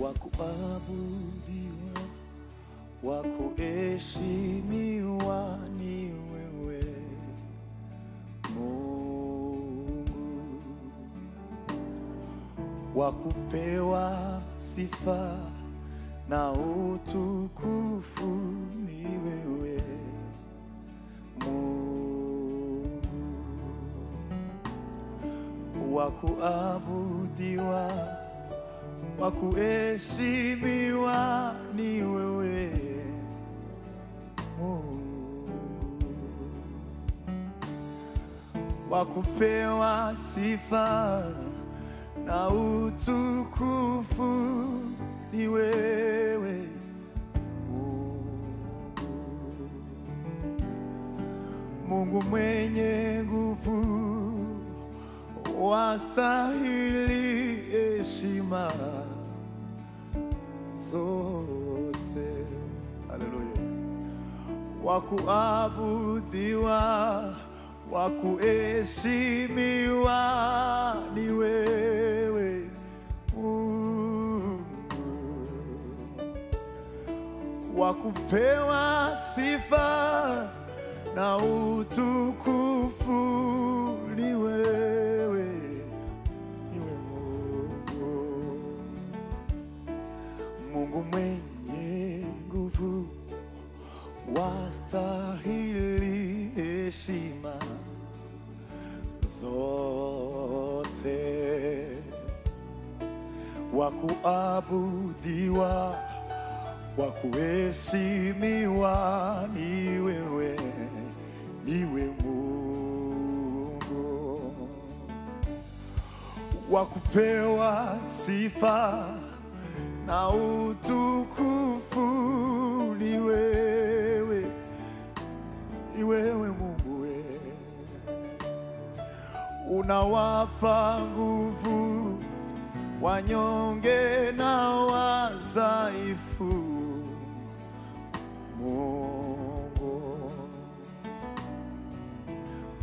wakuabudiwa, wakuheshimiwa ni wewe Mungu, wakupewa sifa na utukufu ni wewe Mungu, wakuabudiwa, wakuheshimiwa ni wewe Mungu, wakupewa sifa na utukufu ni wewe Mungu mwenye nguvu, wastahili heshima zote. Haleluya. Wakuabudiwa, wakuheshimiwa ni wewe Mungu, wakupewa sifa na utukufu ni wewe Mungu, Mungu mwenye nguvu, wastahili heshima zote, wakuabudiwa, wakuheshimiwa ni wewe Mungu, wakupewa sifa na utukufu ni wewe Mungu, unawapa nguvu wanyonge na wadhaifu Mungu,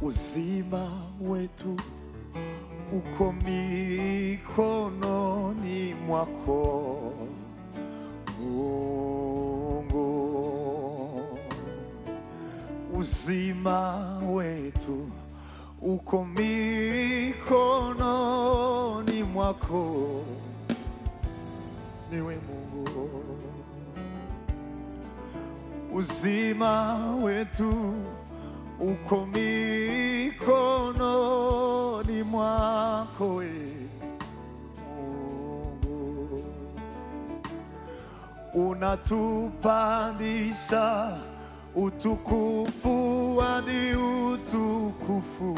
uzima wetu uko mikononi mwako Mungu, uzima wetu uko mikononi mwako niwe Mungu, uzima wetu uko mikononi mwako Mungu, unatupandisha utukufu hadi utukufu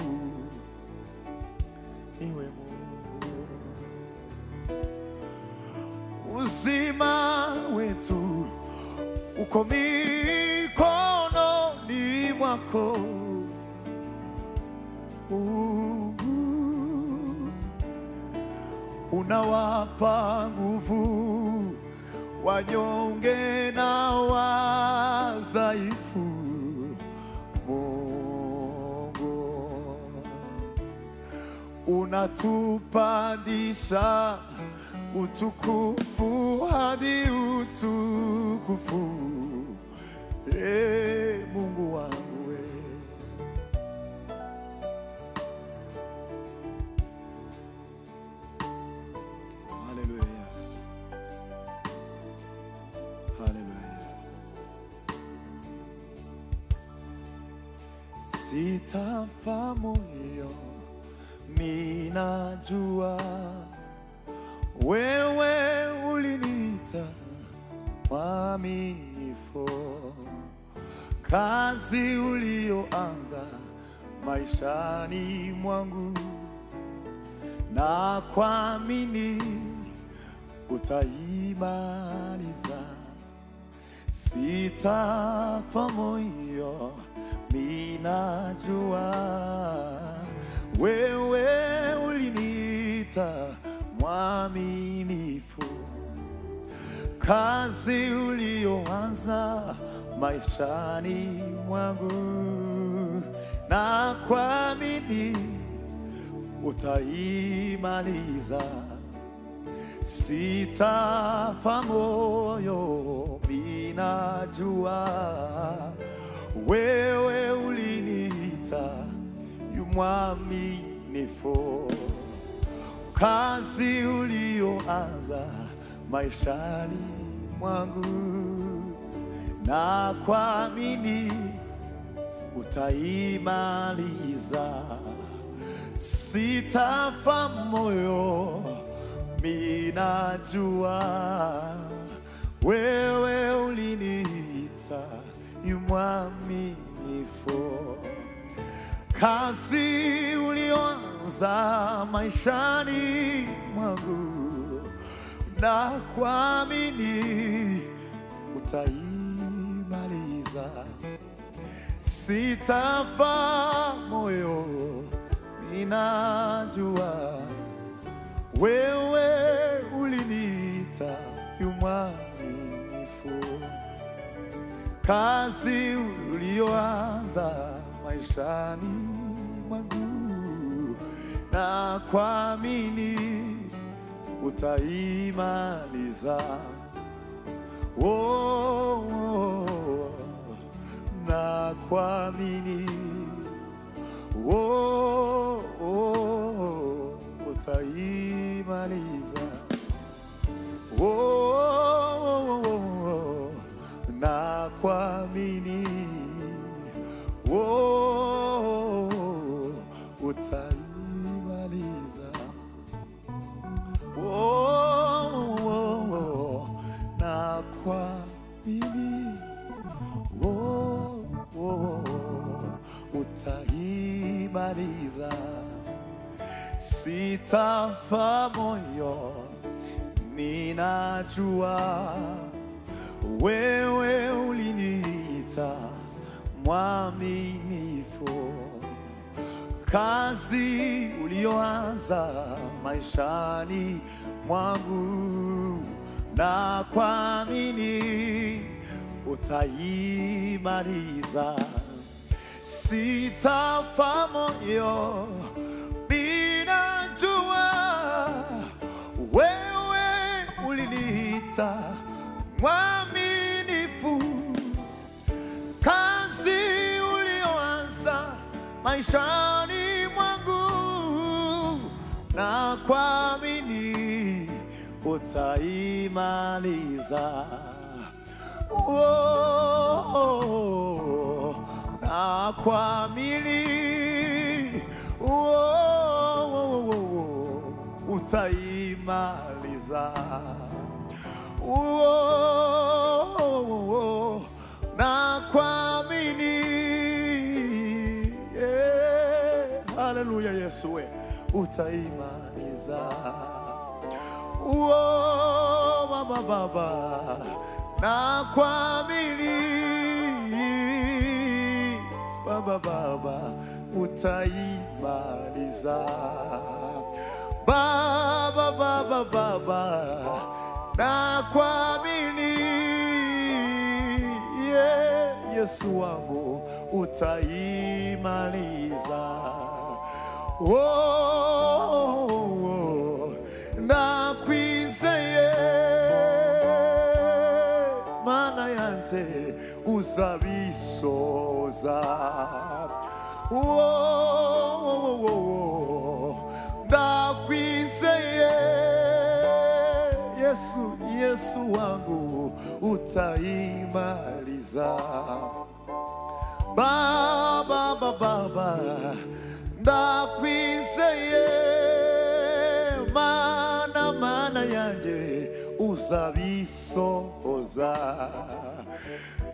iwe Mungu, uzima wetu uko mikononi mwako unawapa nguvu wanyonge na wadhaifu Mungu, unatupandisha utukufu hadi utukufu Mungu wangu Hallelujah. Hallelujah. Sitafa moyo, minajua wewe uliniita mwaminifu, kazi ulioanza maishani mwangu na kuamini utaimaliza. Sitafa moyo, minajua wewe uliniita mwaminifu, kazi ulioanza maishani mwangu na kuamini utaimaliza. sitafa moyo, minajua wewe uliniita yu mwaminifu. Kazi ulioanza maishani mwangu, na kuamini utaimaliza. Sitafa moyo, minajua wewe uliniita yu mwaminifu. Kazi ulioanza maishani mwangu, na kuamini utaimaliza. Sitafa moyo, ninajua wewe uliniita yu mwaminifu. Kazi ulioanza maishani mwangu, na kuamini utaimaliza. Oh, oh, na kuamini, oh, oh, utaimaliza. Oh, oh, oh, na kuamini, oh, utaimaliza. Oh, oh, na kuamini, oh, oh, utaimaliza. Sitafa moyo, ninajua wewe uliniita mwaminifu. Kazi ulioanza maishani mwangu, na kuamini utaimaliza. Sitafa moyo, ninajua wewe uliniita mwaminifu. Kazi ulioanza maishani mwangu, na kuamini utaimaliza. Oh, oh, na kuamini, oh, oh, oh, utaimaliza. Oh, oh, oh, na kuamini, yeah. Haleluya, Yesu we utaimaliza. Oh, baba, baba, na kuamini, baba, baba, utaimaliza. Baba, baba, baba, na kuamini, yeah. Yesu wangu utaimaliza. Oh, oh, na kwizeye mana yanze uzabisoza. Oh, oh, oh, na kwizeye Yesu, Yesu wangu utaimaliza. Baba, baba, baba, ndakwizeye mana yanjye uzabisohoza.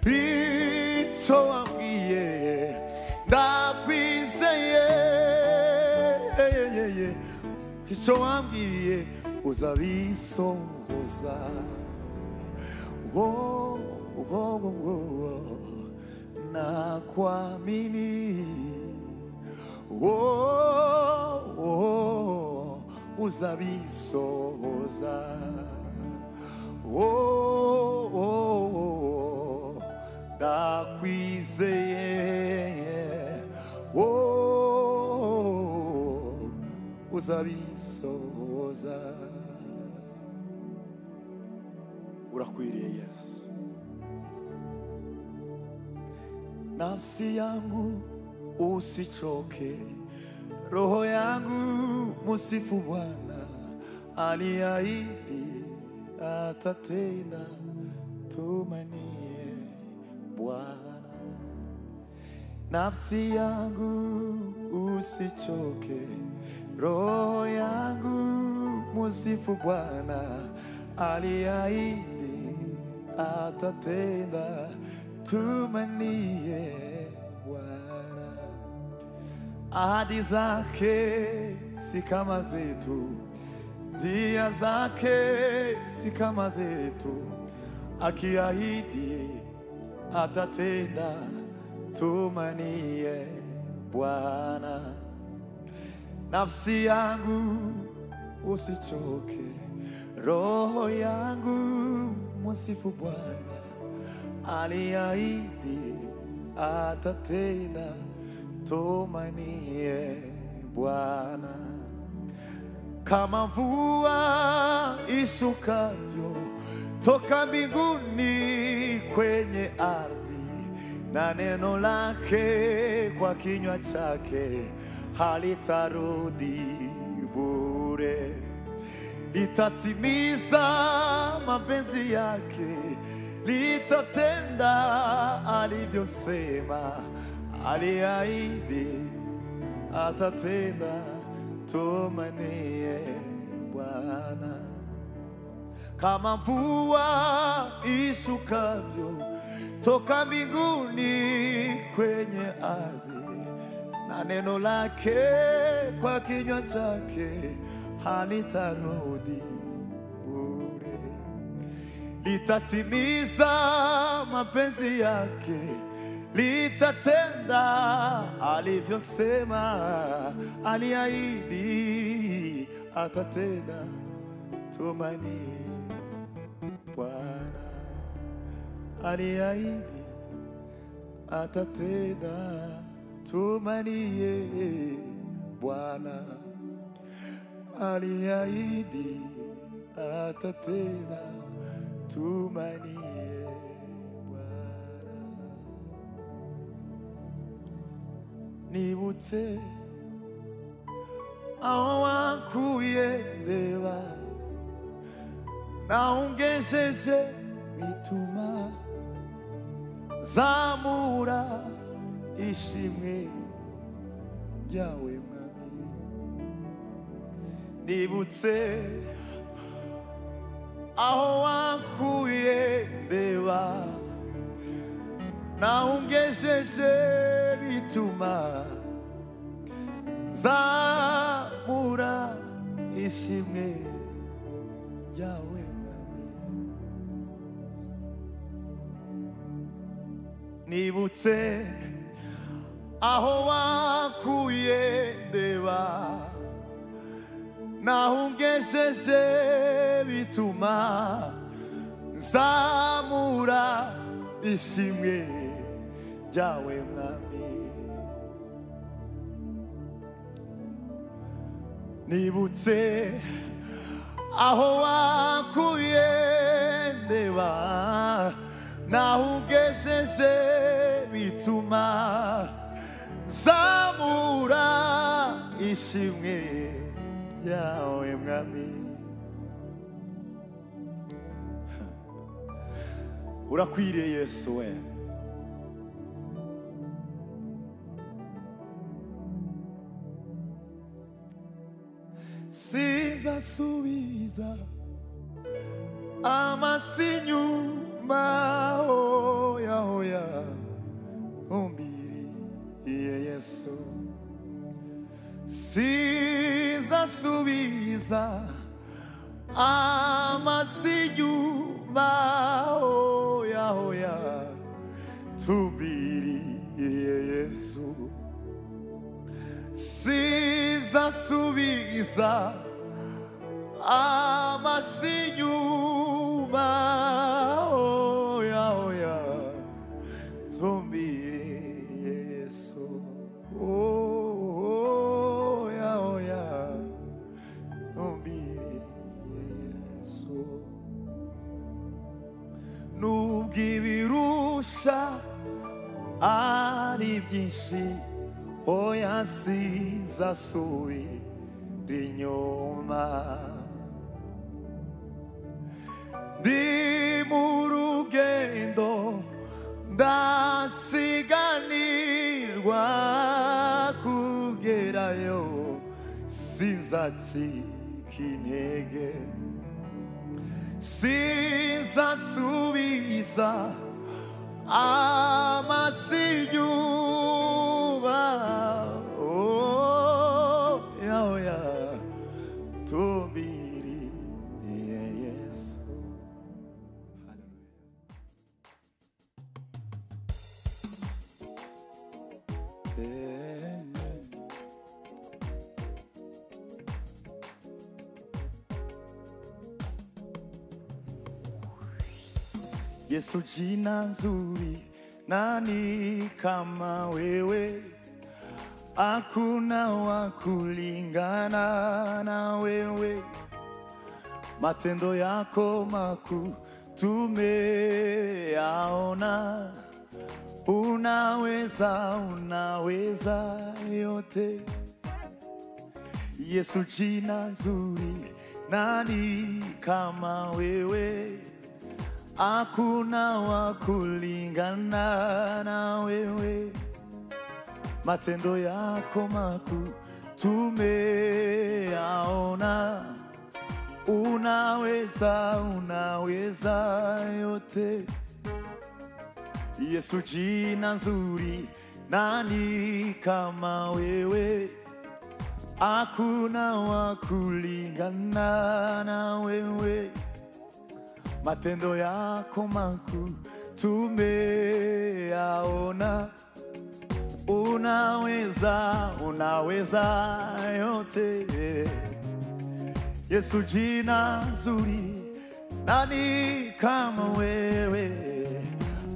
Icyo wambwiye ndakwizeye, icyo wambwiye uzabisohoza. Oh, oh, oh, oh, na kuamini, oh, oh, uzabisohoza. Oh, oh, oh, ndakwizeye, oh, uzabisohoza. Urakwiriye Yesu. Nafsi yangu usichoke, roho yangu musifu Bwana, aliahidi atatenda, tumanie Bwana. Nafsi yangu usichoke, roho yangu musifu Bwana, aliahidi atatenda, tumanie Bwana. Ahadi zake si kama zetu, njia zake si kama zetu, akiahidi atatenda, tumanie Bwana. Nafsi yangu usichoke, roho yangu musifu Bwana, aliahidi atatenda, tumanie Bwana. Kama mvua ishukavyo toka mbinguni kwenye ardhi, na neno lake kwa kinywa chake halitarudi bure, litatimiza mapenzi yake, litatenda alivyosema, aliahidi atatenda, tumanie Bwana. Kama mvua ishukavyo toka mbinguni kwenye ardhi, na neno lake kwa kinywa chake halitarudi bure, litatimiza mapenzi yake, litatenda alivyosema, aliahidi atatenda, tumanie Bwana. Aliahidi atatenda, tumanie Bwana. Aliahidi atatenda, tumanie Bwana. Nibutse aho wakuye ndeba, naungejeje bituma zamura ishimwe ryawe Mwami. Nibutse aho wakuye ndeba, naungejeje bituma zamura ishimwe ryawe Mwami. Nibutse aho wakuye ndeba, naungejeje bituma zamura ishimwe ryawe Mwami. Nibutse aho wakuye ndeba, naungejeje bituma zamura ishimwe ryawe Mwami. Urakwiriye Yesu we. Sinzasubiza amasinyuma, hoya hoya umbiriye Yesu. Sinzasubiza amasinyuma, hoya hoya tumbiriye Yesu. Sinzasubiza amasinyuma, hoya hoya tumbiriye Yesu. Hoya hoya tumbiriye Yesu. ibirusha ari byinshi oya sizasubira inyuma ndi mu rugendo ndasiganirwa kugerayo sinzacika intege sinzasubiza amasinyuma oya oya tumbiriye Yesu. Yesu, jina nzuri, nani kama wewe? Hakuna wa kulingana na wewe. Matendo yako makuu tumeyaona. Unaweza, unaweza yote. Yesu, jina nzuri, nani kama wewe? Hakuna wa kulingana na wewe. Matendo yako makuu tumeyaona. Unaweza, unaweza yote. Yesu, jina nzuri, nani kama wewe? Hakuna wa kulingana na wewe. Matendo yako makuu tumeyaona. Unaweza, unaweza yote. Yesu, jina nzuri, nani kama wewe?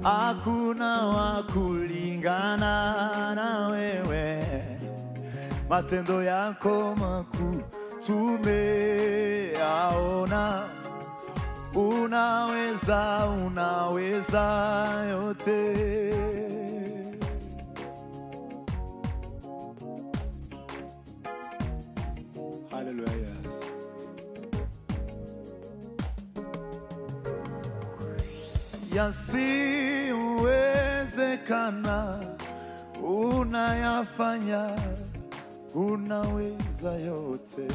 Hakuna wa kulingana na wewe. Matendo yako makuu tumeyaona. Unaweza, unaweza yote. Hallelujah. Yasiyowezekana unayafanya. Unaweza yote.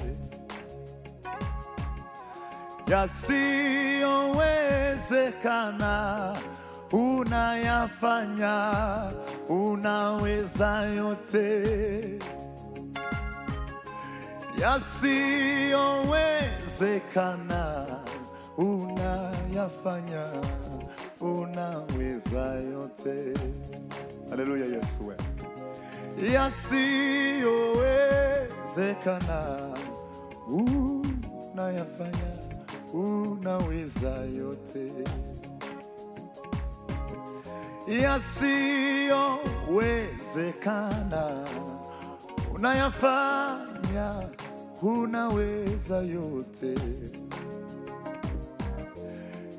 Yasiyowezekana unayafanya. Unaweza yote. Yasiyowezekana unayafanya. Unaweza yote. Haleluya Yesu. Yasiyowezekana unayafanya. Unaweza yote. Yasiyowezekana unayafanya. Unaweza yote.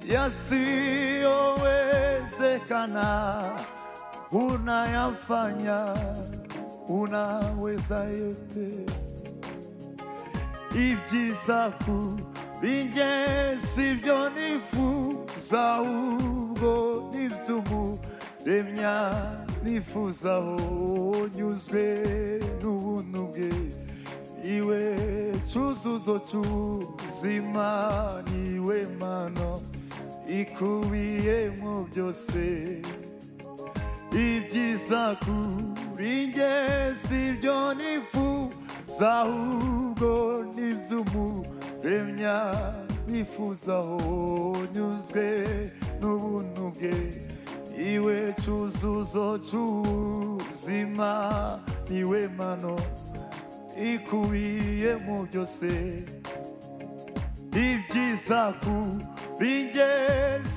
Yasiyowezekana unayafanya. Unaweza yote. Ibyiza kubinjye sibyo nifuza, ubwo niby'umuremya nifuzaho. Nyuzwe n'ubuntu bwe, iwe cyuzuzo cy'ubuzima, niwe mano ikubiyemo byose. Ibyiza kubinjye sibyo nifuza, ahubwo niby'umuremya nifuzaho. Nyuzwe n'ubuntu bwe, iwe cyuzuzo cy'ubuzima, niwe mano ikubiyemo byose. Ibyiza kubinjye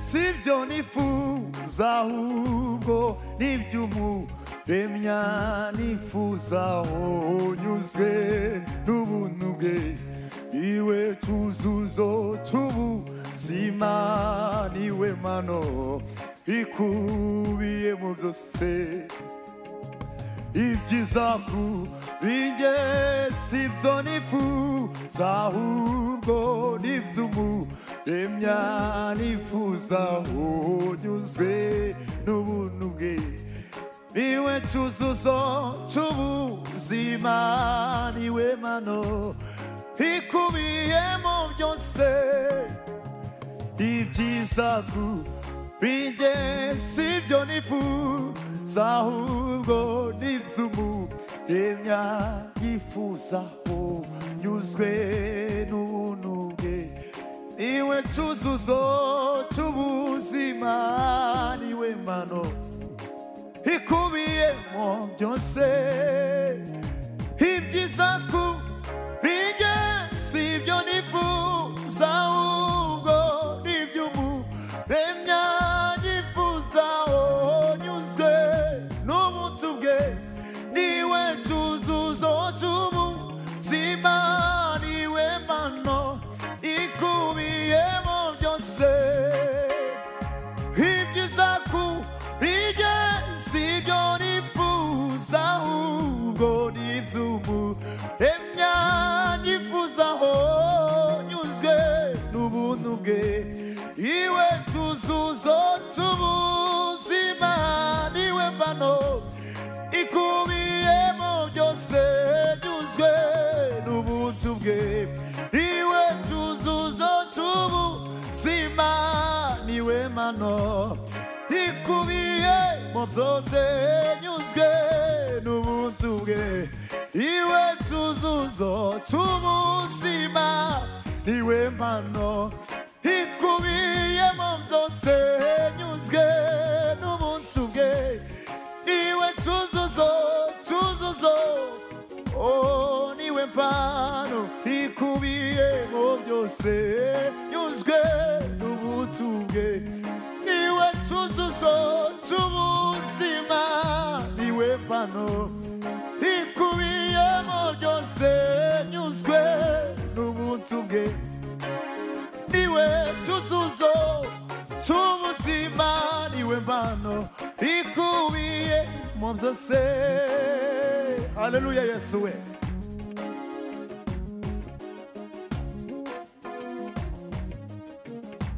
sibyo nifuza, ahubwo niby'umuremya nifuzaho. Nyuzwe n'ubuntu bwe, iwe cyuzuzo cy'ubuzima, niwe mano ikubiyemo byose. Ibyiza kuri njye sibyo nifuza, ahubwo n'iby'Umuremyi nifuza. Unyuzwe n'ubuntu bwe, niwe cyuzuzo cy'ubuzima, niwe mano ikubiyemo byose. Ibyiza kuri njye sibyo nifuza, ahubwo n'iby'Umuremyi yifuza. Unyuzwe n'ubuntu bwe, niwe cyuzuzo cy'ubuzima, niwe mano ikubiyemo byose. Ibyiza kuri njye sibyo nifuza, ahubwo n'iby'Umuremyi yifuza. Unyuzwe n'ubuntu bwe, niwe cyuzuzo cy'ubuzima, niwe mano ikubiyemo byose. Ibyiza kuri njye sibyo nifuza, ahubwo n'iby'Umuremyi yifuza. Unyuzwe n'ubuntu bwe, iwe cyuzuzo cy'ubuzima, niwe mano ikubiyemo byose. Unyuzwe n'ubuntu bwe, iwe cyuzuzo cy'ubuzima, niwe mano ikubiyemo byose. Unyuzwe n'ubuntu bwe, iwe cyuzuzo cy'ubuzima, niwe mano ikubiyemo byose. Unyuzwe n'ubuntu bwe, niwe cyuzuzo niwe mpano ikubiyemo byose. Unyuzwe n'ubuntu bwe, niwe cyuzuzo cy'ubuzima, niwe mpano ikubiyemo byose. Unyuzwe n'ubuntu bwe, niwe cyuzuzo cy'ubuzima, niwe mpano ikubiyemo byose. Haleluya Yesu we.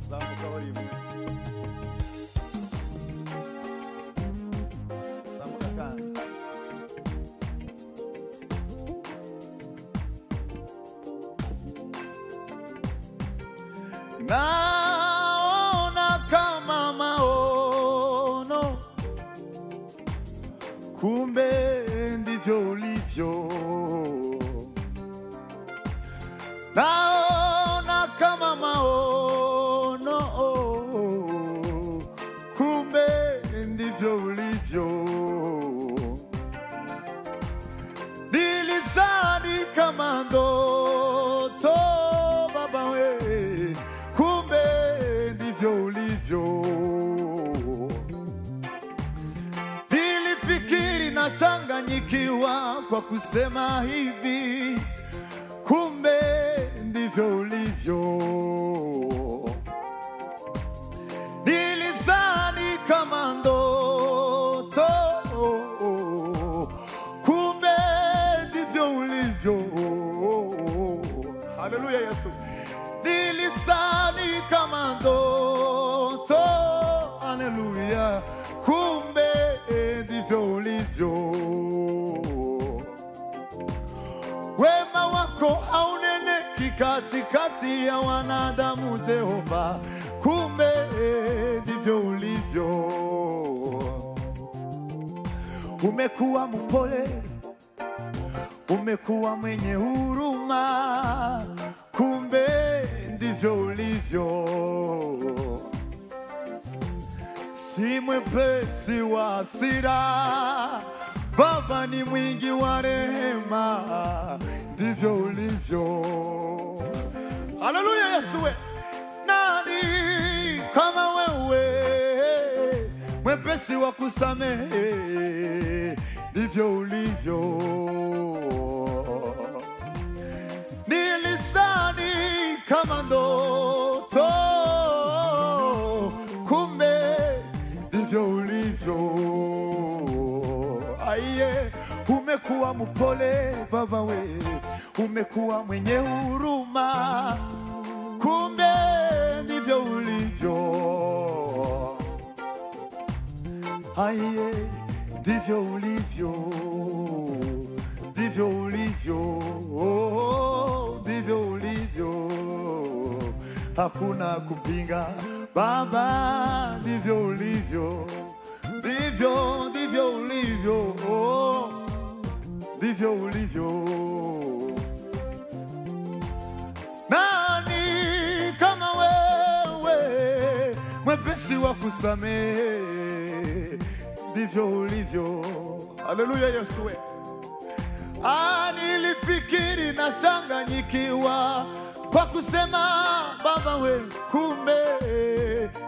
Zamuka warimu, zamuka kandi. Naona kama maono, kumbe ndivyo ulivyo. Naona kama maono, kumbe ndivyo ulivyo. Nilizani kama ndoto Baba we, kumbe ndivyo ulivyo. Nilifikiri nachanganyikiwa kwa kusema hivi, kumbe ndivyo ulivyo. Nilizani kama ndoto, kumbe ndivyo ulivyo. Haleluya Yesu. Nilizani kama ndoto, haleluya, kumbe ndivyo ulivyo. Wema wako hauneneki katikati ya wanadamu Jehova, kumbe ndivyo ulivyo. Umekuwa mpole, umekuwa mwenye huruma, kumbe ndivyo ulivyo. Si mwepesi wa hasira, Baba ni mwingi wa rehema, ndivyo ulivyo. Haleluya Yesu we. Nani kama wewe, mwepesi wa kusamehe, ndivyo ulivyo. Nilisani kama ndoto, kumbe umekuwa mpole Baba we, umekuwa mwenye huruma, kumbe ndivyo ulivyo. Aiye, ndivyo ulivyo, ndivyo ulivyo, ndivyo ulivyo, hakuna kupinga Baba, ndivyo ulivyo, ndivyo, ndivyo ulivyo, ndivyo ulivyo. Nani kama wewe, mwepesi wa kusamehe, ndivyo ulivyo. Haleluya Yesu. Nilifikiri na changanyikiwa kwa kusema Baba we, kumbe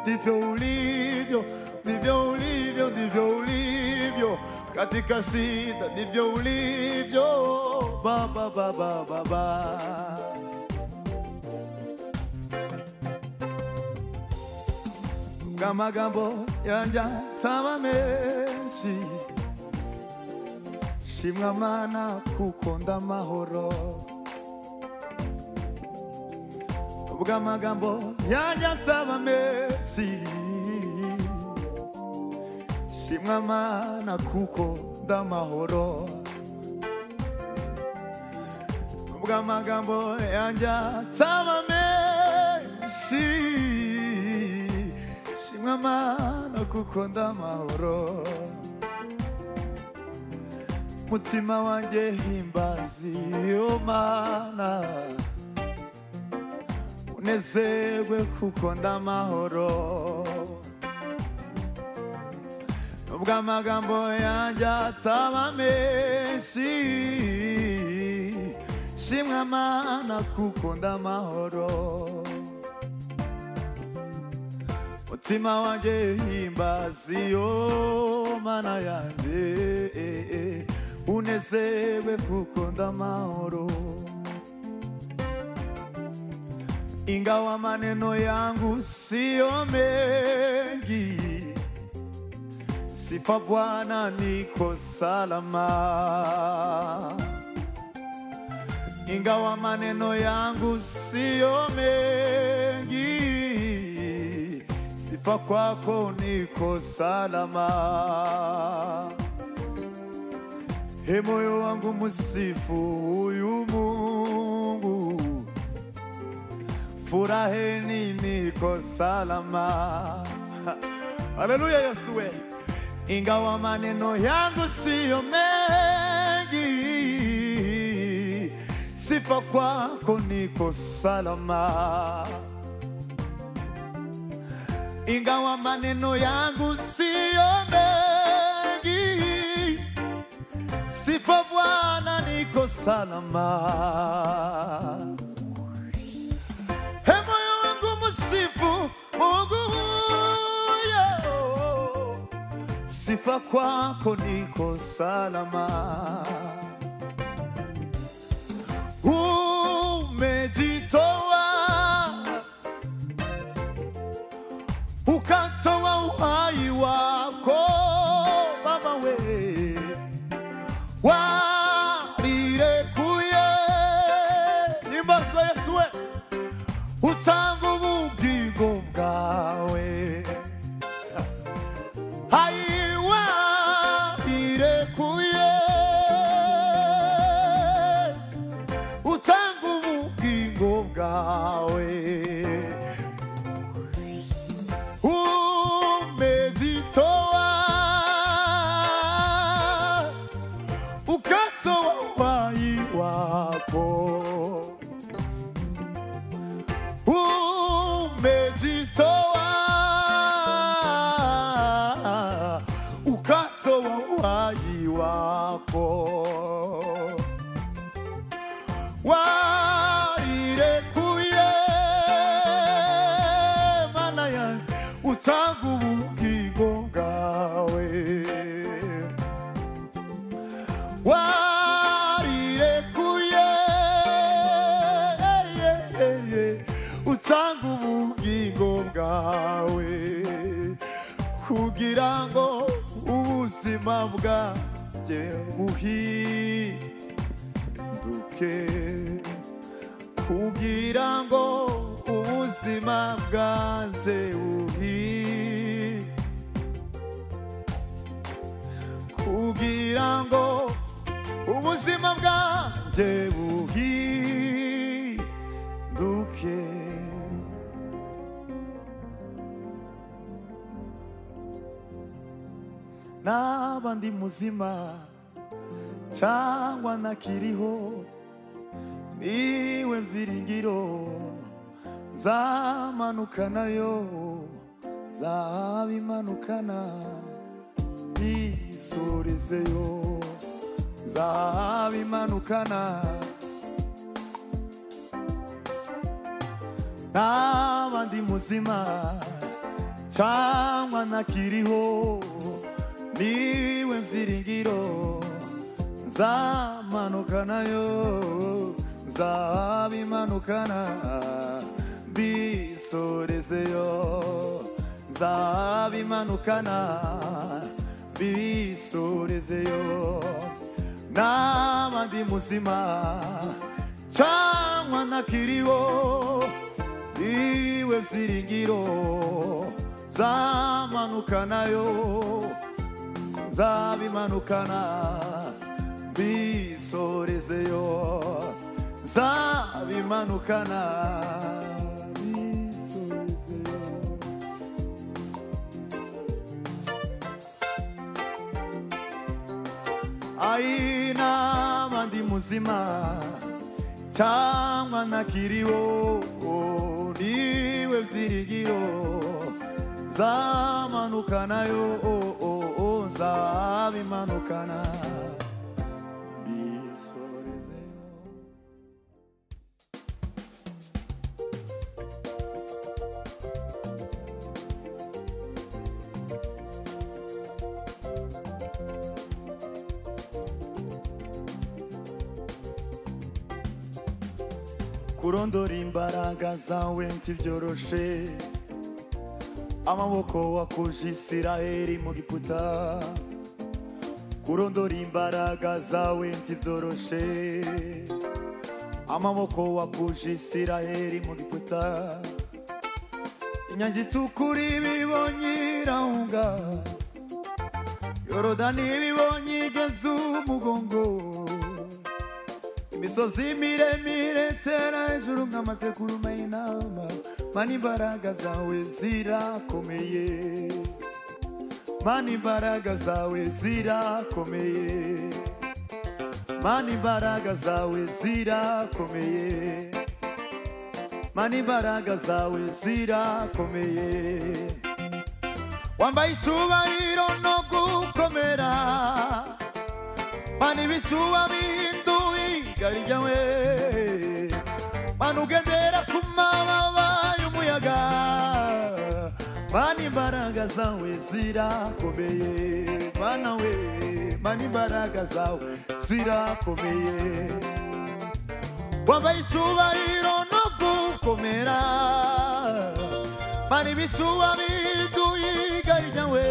ndivyo ulivyo, ndivyo ulivyo, ndivyo ulivyo, katika shida ndivyo ulivyo Baba, Baba, Baba. Amagambo yanje ataba menshi, shimwa Mana kuko ndamahoro. Amagambo yanje ataba menshi, shimwa Mana kuko ndamahoro. Amagambo yanje ataba menshi, shimwa Mana kuko ndamahoro. Mutima wanje himbazi o Mana, unezerwe kuko ndamahoro. Nubwo amagambo yanje ataba menshi, shimwa Mana kuko ndamahoro. Mutima wanje himbazi o Mana yanje, unezerwe kuko ndamahoro. Ingawa maneno yangu sio mengi, sifa Bwana niko salama. Ingawa maneno yangu sio mengi, sifa kwako niko salama. He moyo wangu msifu huyu Mungu, furaheni niko salama. Haleluya Yesu. Ingawa maneno yangu sio mengi, sifa kwako niko salama. Ingawa maneno yangu sio mengi, sifa Bwana niko salama. He moyo wangu msifu Mungu huyo, sifa kwako niko salama. Umejitoa ukatoa uhai wako Baba we, warirekuye imbazwa Yesu we, utanga ubugingo bwawe. Aiwa irekuye, utanga ubugingo bwawe. Umejitoa ukatoa uhai wako. Umejitoa ukatoa uhai wako. Wairekuye Mana ya, utanga ubugingo bwawe. Warirekuye utanga ubugingo bwawe, kugira ngo ubuzima bwawe bwanjye buhinduke kugira ngo ubuzima bwanjye kugira ngo ubuzima bwanjye buhinduke. Naba ndi muzima cyangwa ntakiriho, niwe byiringiro nzamanukanayo, nzabimanukana bisubizeyo, nzabimanukana. Naba ndi muzima cyangwa ntakiriho, niwe byiringiro nzamanukanayo, nzabimanukana bisorezeyo, nzabimanukana bisorezeyo. Naba ndi muzima cyangwa ntakiriho, niwe byiringiro nzamanukanayo, nzabimanukana bisorezeyo, nzabimanukana bisorezeyo. Ai naba ndi muzima cyangwa ntakiriho, niwe byiringiro nzamanukanayo, nzabimanukana bisorezeyo. Kurondora imbaraga zawe ntibyoroshe, amaboko wakuje Isiraheli mu Giputa. Kurondora imbaraga zawe ntibyoroshe, amaboko wakuje Isiraheli mu Giputa. Inyanja itukura ibibonye irahunga, Yorodani ibibonye igeze umugongo, imisozi miremire tera hejuru nk'amasekurume y'intama. Mana imbaraga zawe zirakomeye, Mana imbaraga zawe zirakomeye, Mana imbaraga zawe zirakomeye, Mana imbaraga zawe zirakomeye. Wambaye icyubahiro no gukomera, Mana ibicuba bihinduye igari ryawe. Mana ugendera ku mababa y'umuyaga, Mana imbaraga zawe zirakomeye, Mana we, Mana imbaraga zawe zirakomeye. Wambaye icyubahiro no gukomera, Mana ibicuba bihinduye igari ryawe.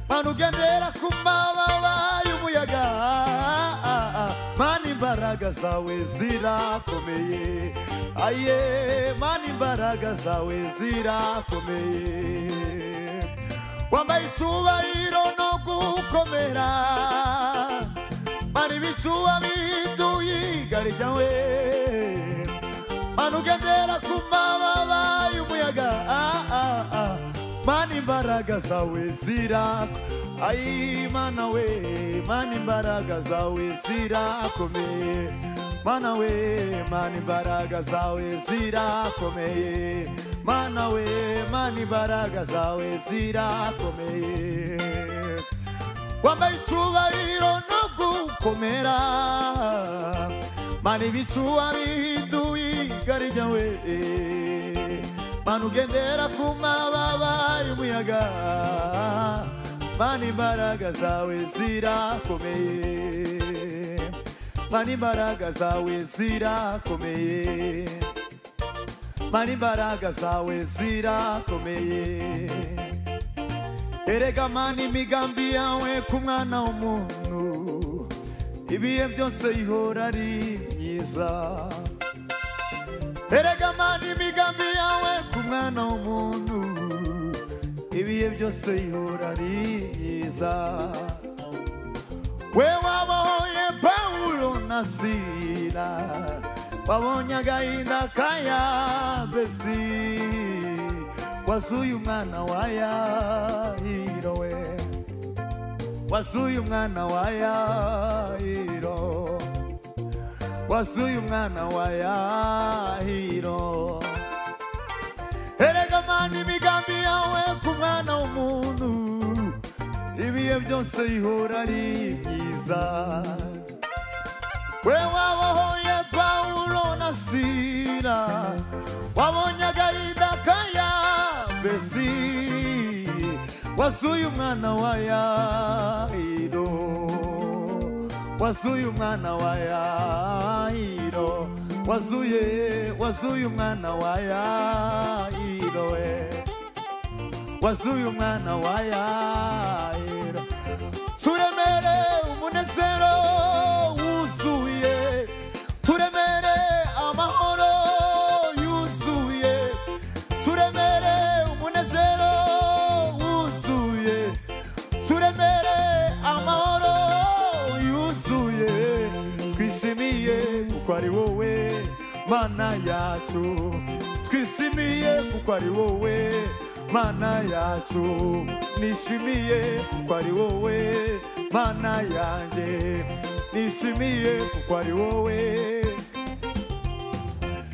Mana ugendera ku mababa y'umuyaga, Mana imbaraga zawe zirakomeye. Aye, Mana imbaraga zawe zirakomeye. Wambaye icyubahiro no gukomera, Mana ibicuba bihinduye igari ryawe. Mana ugendera ku mababa y'umuyaga, Mana imbaraga zawe zirakomeye. Ai Mana we, Mana imbaraga zawe zirakomeye, Mana we, Mana imbaraga zawe zirakomeye, Mana we, Mana imbaraga zawe zirakomeye. Wambaye icyubahiro no gukomera, Mana ibicuba bihinduye igari ryawe. Mana ugendera ku mababa y'umuyaga, Mana imbaraga zawe zirakomeye, Mana imbaraga zawe zirakomeye, Mana imbaraga zawe zirakomeye. erega mana imigambi yawe ku mwana w'umuntu ibihe byose ihora ari myiza erega mana imigambi yawe ku mwana w'umuntu ibihe byose ihora ari myiza we wabohoye Pawulo na Sila wabonye agahinda ka Yabesi wasuye umwana wa Yayiro we wasuye umwana wa Yayiro wasuye umwana wa Yayiro erega mana imigambi yawe ku mwana w'umuntu ibihe byose ihora ari myiza we wabohoye Pawulo na Sila wabonye agahinda ka Yabesi wasuye umwana wa Yayiro wasuye umwana wa Yayiro wasuye umwana wa Yayiro we wasuye umwana wa Yayiro turemere umunezero wuzuye turemere amahoro yuzuye turemere umunezero wuzuye turemere amahoro yuzuye twishimiye kuko ari wowe mana yacu twishimiye kuko ari wowe mana yacu nishimiye kuko ari wowe mana yanjye nishimiye kuko ari wowe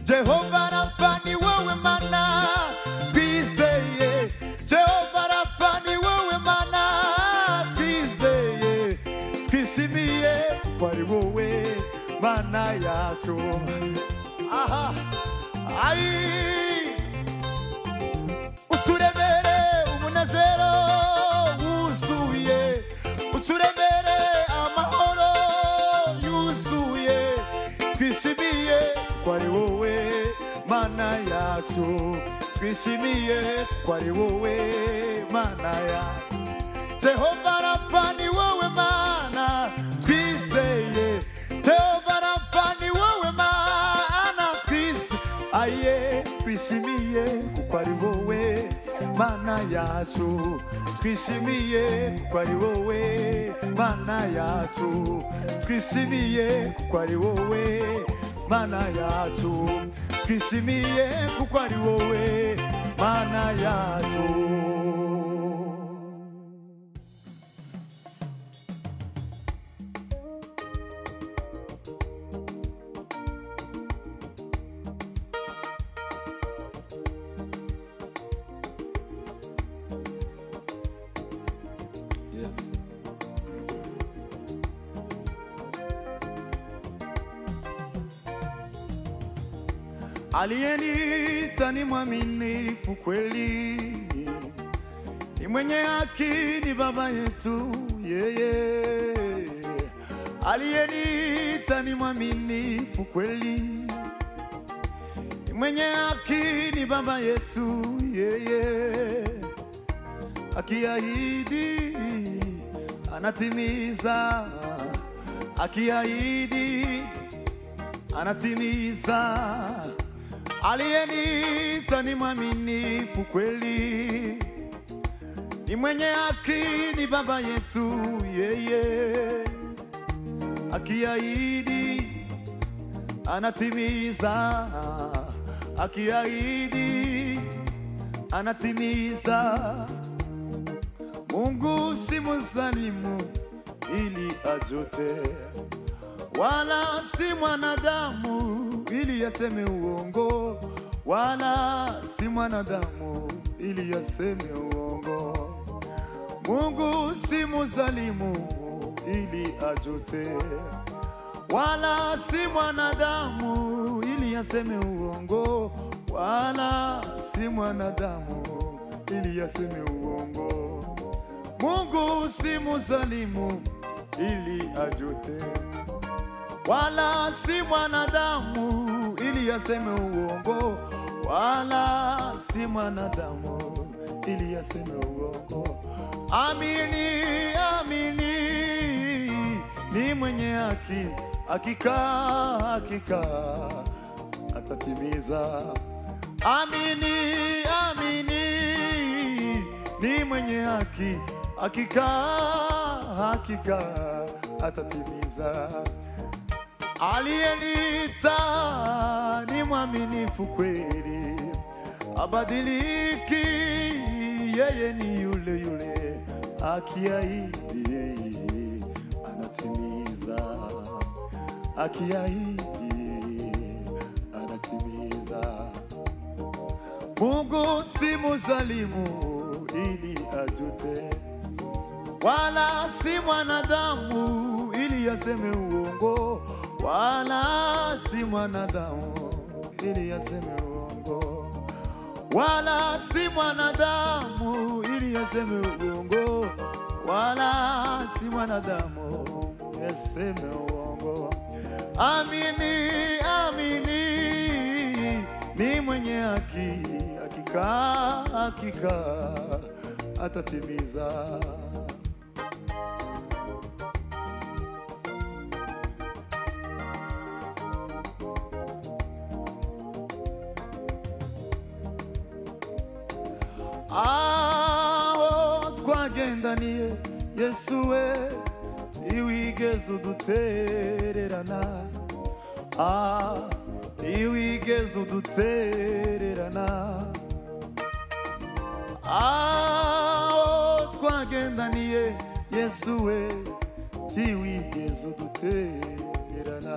Jehova Rafa ni wowe mana twizeye Jehova Rafa ni wowe mana twizeye twishimiye kuko ari wowe mana yacu aha ai uturemere umunezero wuzuye uturemere amahoro yuzuye twishimiye ko ari wowe mana yacu twishimiye ko ari wowe mana yacu Jehova Rafa ni wowe mana twizeye Jehova Rafa ni wowe mana twizeye aye twishimiye kuko ari wowe mana yacu twishimiye kuko ari wowe mana yacu twishimiye kuko ari wowe mana yacu twishimiye kuko ari wowe mana yacu Aliyeniita ni mwaminifu kweli ni mwenye haki ni baba yetu yeye Aliyeniita ni mwaminifu kweli ni mwenye haki ni baba yetu yeye Akiahidi anatimiza Akiahidi anatimiza Aliyeniita ni mwaminifu kweli ni mwenye haki ni baba yetu yeye Akiahidi anatimiza Akiahidi anatimiza Mungu si mzalimu ili ajute wala si mwanadamu ili aseme uongo wala si mwanadamu ili aseme uongo Mungu si mzalimu ili ajute wala si mwanadamu ili aseme uongo wala si mwanadamu ili aseme uongo Mungu si mzalimu ili ajute wala si mwanadamu ili aseme uongo wala si mwanadamu ili aseme uongo. Amini, amini, ni mwenye haki, hakika, hakika atatimiza. Amini, amini, ni mwenye haki, hakika, hakika atatimiza. Aliyeniita ni mwaminifu kweli, abadiliki, yeye ni yule yule, akiahidi yeye anatimiza, akiahidi anatimiza. Mungu si mzalimu ili ajute, wala si mwanadamu ili aseme uongo, wala si mwanadamu ili aseme uongo, wala si mwanadamu ili aseme uongo, wala si mwanadamu aseme uongo. Amini, amini, ni mwenye haki, hakika, hakika atatimiza. Aho twagendaniye Yesu we, iwigeze udutererana. Iwigeze udutererana. Aho twagendaniye Yesu we, iwigeze udutererana.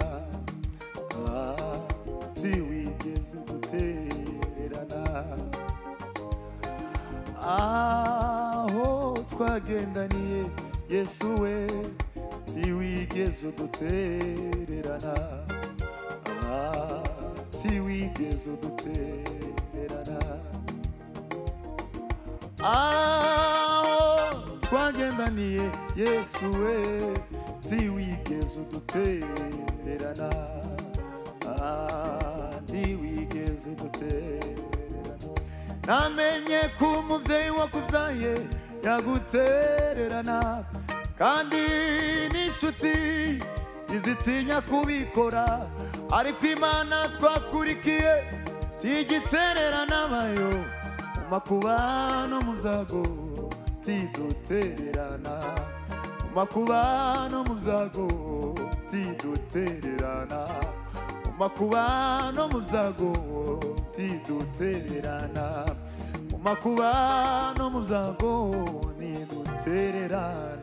Iwigeze udutererana. Aho twagendaniye Yesu we, tiwigeze udutererana. Tiwigeze udutererana. Aho twagendaniye Yesu we, tiwigeze udutererana. Tiwigeze udutererana. Namenye ko umubyeyi wakubyaye yagutererana, kandi n'inshuti ntizitinya kubikora, ariko Imana twakurikiye tigitererana bayo, mu makuba no mu byago tidutererana, mu makuba no mu byago tidutererana, mu makuba no mu byago tidutererana, mu makuba no mu byago ntidutererana.